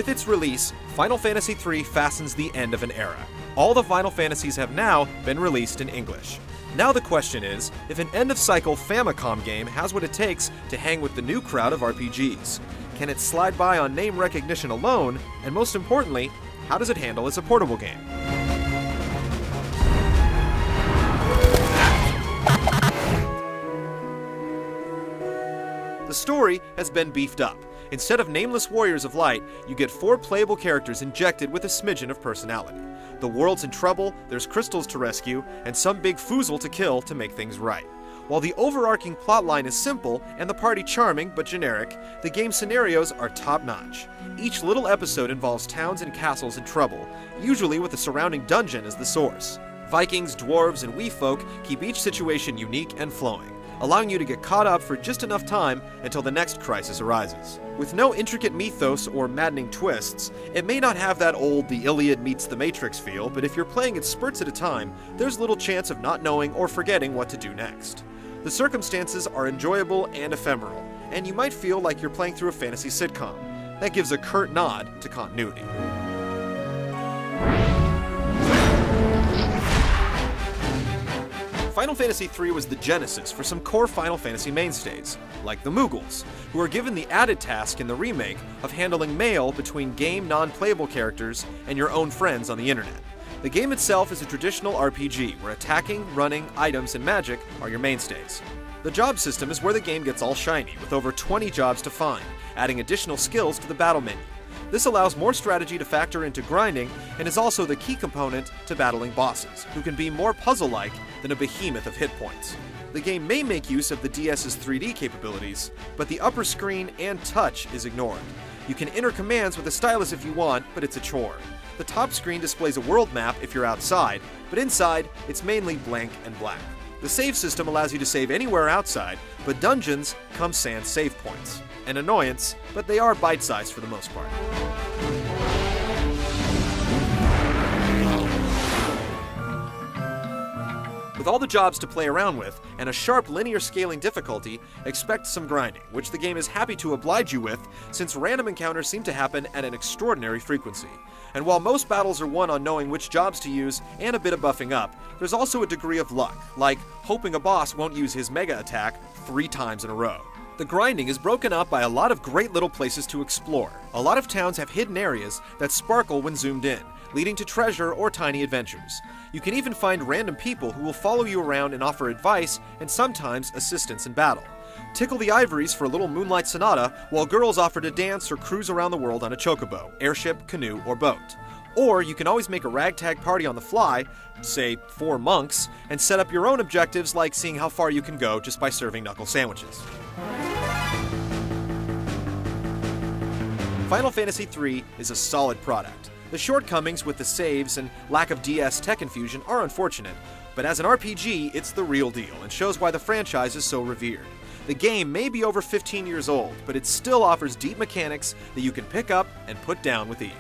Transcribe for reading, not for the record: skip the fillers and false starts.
With its release, Final Fantasy III fastens the end of an era. All the Final Fantasies have now been released in English. Now the question is, if an end-of-cycle Famicom game has what it takes to hang with the new crowd of RPGs. Can it slide by on name recognition alone, and most importantly, how does it handle as a portable game? The story has been beefed up. Instead of nameless warriors of light, you get 4 playable characters injected with a smidgen of personality. The world's in trouble, there's crystals to rescue, and some big foozle to kill to make things right. While the overarching plotline is simple and the party charming but generic, the game's scenarios are top-notch. Each little episode involves towns and castles in trouble, usually with a surrounding dungeon as the source. Vikings, dwarves, and wee folk keep each situation unique and flowing, allowing you to get caught up for just enough time until the next crisis arises. With no intricate mythos or maddening twists, it may not have that old The Iliad meets the Matrix feel, but if you're playing it spurts at a time, there's little chance of not knowing or forgetting what to do next. The circumstances are enjoyable and ephemeral, and you might feel like you're playing through a fantasy sitcom. That gives a curt nod to continuity. Final Fantasy III was the genesis for some core Final Fantasy mainstays, like the Moogles, who are given the added task in the remake of handling mail between game non-playable characters and your own friends on the internet. The game itself is a traditional RPG where attacking, running, items, and magic are your mainstays. The job system is where the game gets all shiny, with over 20 jobs to find, adding additional skills to the battle menu. This allows more strategy to factor into grinding and is also the key component to battling bosses, who can be more puzzle-like than a behemoth of hit points. The game may make use of the DS's 3D capabilities, but the upper screen and touch is ignored. You can enter commands with a stylus if you want, but it's a chore. The top screen displays a world map if you're outside, but inside, it's mainly blank and black. The save system allows you to save anywhere outside, but dungeons come sans save points. An annoyance, but they are bite-sized for the most part. With all the jobs to play around with, and a sharp linear scaling difficulty, expect some grinding, which the game is happy to oblige you with, since random encounters seem to happen at an extraordinary frequency. And while most battles are won on knowing which jobs to use and a bit of buffing up, there's also a degree of luck, like hoping a boss won't use his mega attack 3 times in a row. The grinding is broken up by a lot of great little places to explore. A lot of towns have hidden areas that sparkle when zoomed in, leading to treasure or tiny adventures. You can even find random people who will follow you around and offer advice and sometimes assistance in battle. Tickle the ivories for a little moonlight sonata, while girls offer to dance or cruise around the world on a chocobo, airship, canoe, or boat. Or you can always make a ragtag party on the fly, say 4 monks, and set up your own objectives like seeing how far you can go just by serving knuckle sandwiches. Final Fantasy III is a solid product. The shortcomings with the saves and lack of DS tech infusion are unfortunate, but as an RPG, it's the real deal and shows why the franchise is so revered. The game may be over 15 years old, but it still offers deep mechanics that you can pick up and put down with ease.